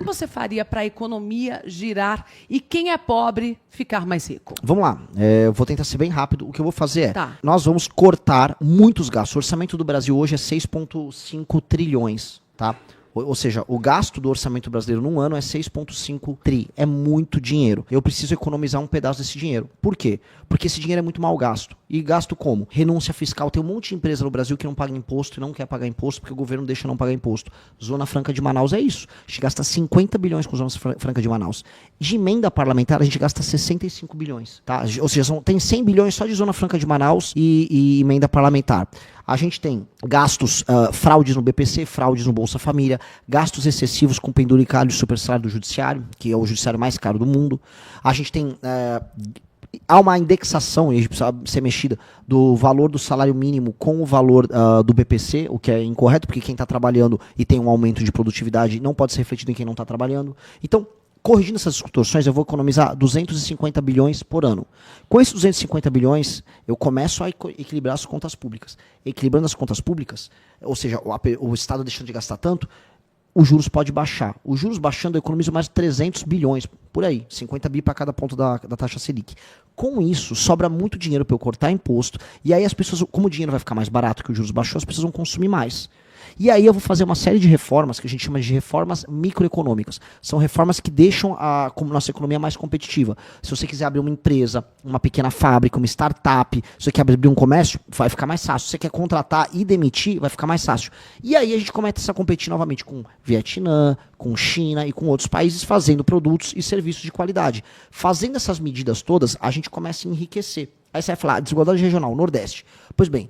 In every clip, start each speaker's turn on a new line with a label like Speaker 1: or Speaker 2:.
Speaker 1: você faria para a economia girar e quem é pobre ficar mais rico?
Speaker 2: Vamos lá, eu vou tentar ser bem rápido. O que eu vou fazer nós vamos cortar muitos gastos. O orçamento do Brasil hoje é 6,5 trilhões, tá? Ou seja, o gasto do orçamento brasileiro num ano é 6,5 tri. É muito dinheiro. Eu preciso economizar um pedaço desse dinheiro. Por quê? Porque esse dinheiro é muito mal gasto. E gasto como? Renúncia fiscal. Tem um monte de empresa no Brasil que não paga imposto e não quer pagar imposto porque o governo deixa não pagar imposto. Zona Franca de Manaus é isso. A gente gasta 50 bilhões com Zona Franca de Manaus. De emenda parlamentar, a gente gasta 65 bilhões. Tá? Ou seja, tem 100 bilhões só de Zona Franca de Manaus e emenda parlamentar. A gente tem gastos, fraudes no BPC, fraudes no Bolsa Família, gastos excessivos com penduricalho e supersalário do judiciário, que é o judiciário mais caro do mundo. A gente tem... há uma indexação, e a gente precisa ser mexida, do valor do salário mínimo com o valor do BPC, o que é incorreto, porque quem está trabalhando e tem um aumento de produtividade não pode ser refletido em quem não está trabalhando. Então, corrigindo essas distorções, eu vou economizar 250 bilhões por ano. Com esses 250 bilhões, eu começo a equilibrar as contas públicas. Equilibrando as contas públicas, ou seja, o Estado deixando de gastar tanto, os juros pode baixar. Os juros baixando, eu economizo mais 300 bilhões, por aí, 50 bi para cada ponto da taxa Selic. Com isso, sobra muito dinheiro para eu cortar imposto, e aí as pessoas, como o dinheiro vai ficar mais barato que os juros baixou, as pessoas vão consumir mais. E aí eu vou fazer uma série de reformas que a gente chama de reformas microeconômicas. São reformas que deixam a nossa economia mais competitiva. Se você quiser abrir uma empresa, uma pequena fábrica, uma startup, se você quer abrir um comércio, vai ficar mais fácil. Se você quer contratar e demitir, vai ficar mais fácil. E aí a gente começa a competir novamente com Vietnã, com China e com outros países fazendo produtos e serviços de qualidade. Fazendo essas medidas todas, a gente começa a enriquecer. Aí você vai falar, desigualdade regional, Nordeste. Pois bem,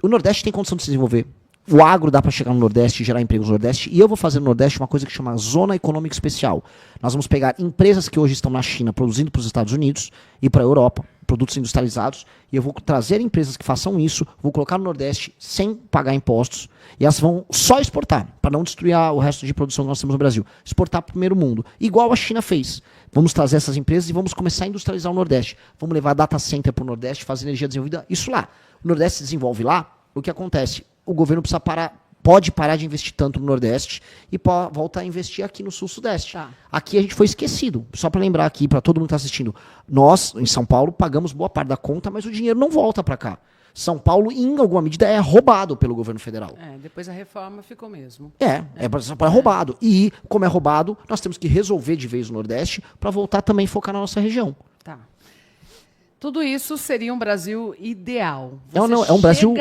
Speaker 2: o Nordeste tem condição de se desenvolver. O agro dá para chegar no Nordeste e gerar empregos no Nordeste. E eu vou fazer no Nordeste uma coisa que chama Zona Econômica Especial. Nós vamos pegar empresas que hoje estão na China produzindo para os Estados Unidos e para a Europa, produtos industrializados, e eu vou trazer empresas que façam isso, vou colocar no Nordeste sem pagar impostos, e elas vão só exportar, para não destruir o resto de produção que nós temos no Brasil. Exportar para o primeiro mundo, igual a China fez. Vamos trazer essas empresas e vamos começar a industrializar o Nordeste. Vamos levar data center para o Nordeste, fazer energia desenvolvida, isso lá. O Nordeste se desenvolve lá, o que acontece? O governo pode parar de investir tanto no Nordeste e voltar a investir aqui no Sul-Sudeste. Tá. Aqui a gente foi esquecido. Só para lembrar aqui, para todo mundo que está assistindo, nós, em São Paulo, pagamos boa parte da conta, mas o dinheiro não volta para cá. São Paulo, em alguma medida, é roubado pelo governo federal.
Speaker 1: Depois a reforma ficou mesmo.
Speaker 2: É roubado. E, como é roubado, nós temos que resolver de vez o Nordeste para voltar também a focar na nossa região.
Speaker 1: Tá. Tudo isso seria um Brasil ideal.
Speaker 2: É um Brasil...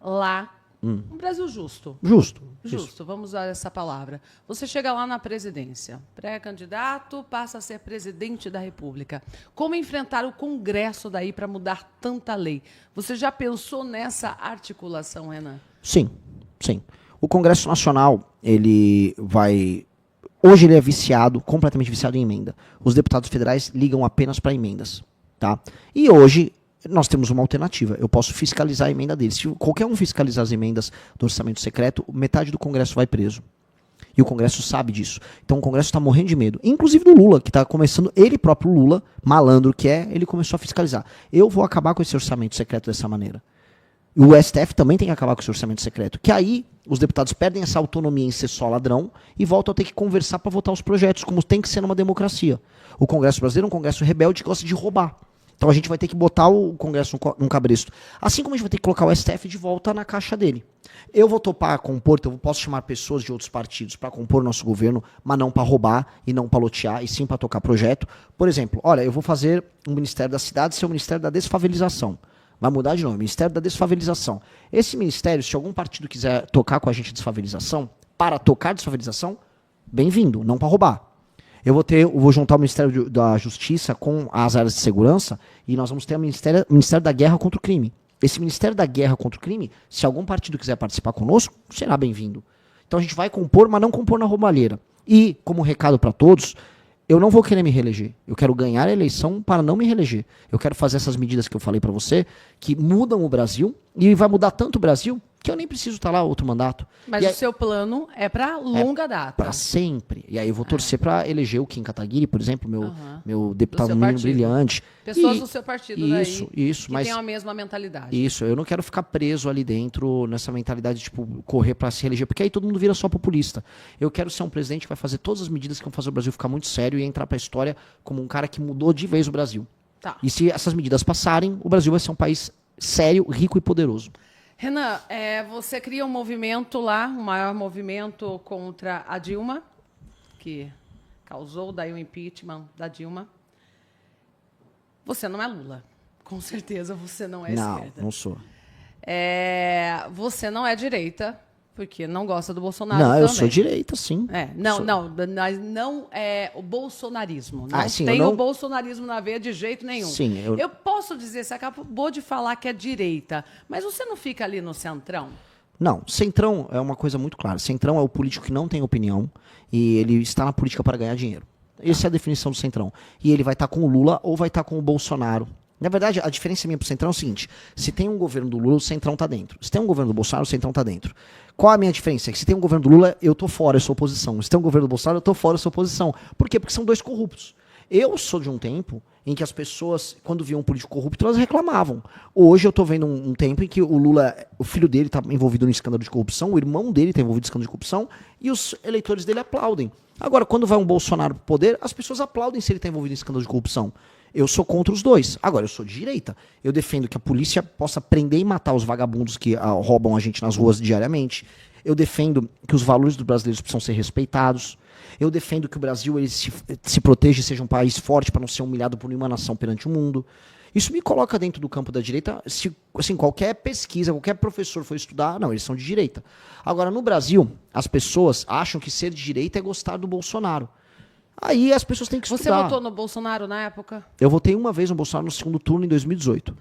Speaker 1: lá... Um Brasil justo.
Speaker 2: Justo,
Speaker 1: vamos usar essa palavra. Você chega lá na presidência, pré-candidato, passa a ser presidente da República. Como enfrentar o Congresso daí para mudar tanta lei? Você já pensou nessa articulação, Renan?
Speaker 2: Sim. O Congresso Nacional, hoje ele é completamente viciado em emenda. Os deputados federais ligam apenas para emendas. Tá? E hoje... nós temos uma alternativa. Eu posso fiscalizar a emenda deles. Se qualquer um fiscalizar as emendas do orçamento secreto, metade do Congresso vai preso. E o Congresso sabe disso. Então o Congresso está morrendo de medo. Inclusive do Lula, que está começando, ele próprio Lula, malandro que é, ele começou a fiscalizar. Eu vou acabar com esse orçamento secreto dessa maneira. E o STF também tem que acabar com esse orçamento secreto. Que aí os deputados perdem essa autonomia em ser só ladrão e voltam a ter que conversar para votar os projetos, como tem que ser numa democracia. O Congresso brasileiro é um Congresso rebelde que gosta de roubar. Então a gente vai ter que botar o Congresso num cabresto. Assim como a gente vai ter que colocar o STF de volta na caixa dele. Eu vou topar compor, eu posso chamar pessoas de outros partidos para compor o nosso governo, mas não para roubar e não para lotear, e sim para tocar projeto. Por exemplo, olha, eu vou fazer um Ministério da Cidade ser o Ministério da Desfavelização. Vai mudar de nome, Ministério da Desfavelização. Esse ministério, se algum partido quiser tocar com a gente a desfavelização, para tocar desfavelização, bem-vindo, não para roubar. Eu vou juntar o Ministério da Justiça com as áreas de segurança e nós vamos ter o Ministério da Guerra contra o Crime. Esse Ministério da Guerra contra o Crime, se algum partido quiser participar conosco, será bem-vindo. Então a gente vai compor, mas não compor na roubalheira. E, como recado para todos, eu não vou querer me reeleger. Eu quero ganhar a eleição para não me reeleger. Eu quero fazer essas medidas que eu falei para você, que mudam o Brasil, e vai mudar tanto o Brasil que eu nem preciso estar lá outro mandato.
Speaker 1: Mas o seu plano é para longa data.
Speaker 2: Para sempre. E aí eu vou torcer para eleger o Kim Kataguiri, por exemplo, meu deputado menino brilhante.
Speaker 1: Pessoas do seu partido
Speaker 2: isso,
Speaker 1: que
Speaker 2: mas
Speaker 1: tenham a mesma mentalidade.
Speaker 2: Isso, eu não quero ficar preso ali dentro, nessa mentalidade de tipo, correr para se eleger, porque aí todo mundo vira só populista. Eu quero ser um presidente que vai fazer todas as medidas que vão fazer o Brasil ficar muito sério e entrar para a história como um cara que mudou de vez o Brasil.
Speaker 1: Tá.
Speaker 2: E se essas medidas passarem, o Brasil vai ser um país sério, rico e poderoso.
Speaker 1: Renan, você cria um movimento lá, o maior movimento contra a Dilma, que causou daí o impeachment da Dilma. Você não é Lula. Com certeza você não é esquerda.
Speaker 2: Não sou.
Speaker 1: Você não é direita, porque não gosta do Bolsonaro
Speaker 2: Não,
Speaker 1: também.
Speaker 2: eu sou direita, sim.
Speaker 1: Não é o bolsonarismo. Não tem o bolsonarismo na veia de jeito nenhum.
Speaker 2: Sim,
Speaker 1: eu posso dizer, você acabou de falar que é direita, mas você não fica ali no centrão?
Speaker 2: Não, centrão é uma coisa muito clara. Centrão é o político que não tem opinião e ele está na política para ganhar dinheiro. Essa é a definição do centrão. E ele vai estar com o Lula ou vai estar com o Bolsonaro. Na verdade, a diferença minha pro Centrão é o seguinte: se tem um governo do Lula, o Centrão tá dentro. Se tem um governo do Bolsonaro, o Centrão tá dentro. Qual a minha diferença? É que se tem um governo do Lula, eu tô fora, eu sou oposição. Se tem um governo do Bolsonaro, eu tô fora, eu sou oposição. Por quê? Porque são dois corruptos. Eu sou de um tempo em que as pessoas, quando viam um político corrupto, elas reclamavam. Hoje eu tô vendo um tempo em que o Lula, o filho dele tá envolvido no escândalo de corrupção, o irmão dele tá envolvido no escândalo de corrupção, e os eleitores dele aplaudem. Agora, quando vai um Bolsonaro pro poder, as pessoas aplaudem se ele tá envolvido em escândalo de corrupção. Eu sou contra os dois. Agora, eu sou de direita. Eu defendo que a polícia possa prender e matar os vagabundos que roubam a gente nas ruas diariamente. Eu defendo que os valores dos brasileiros precisam ser respeitados. Eu defendo que o Brasil ele se proteja e seja um país forte para não ser humilhado por nenhuma nação perante o mundo. Isso me coloca dentro do campo da direita. Se assim, qualquer pesquisa, qualquer professor for estudar, não, eles são de direita. Agora, no Brasil, as pessoas acham que ser de direita é gostar do Bolsonaro. Aí as pessoas têm que estudar.
Speaker 1: Você votou no Bolsonaro na época?
Speaker 2: Eu votei uma vez no Bolsonaro no segundo turno em 2018.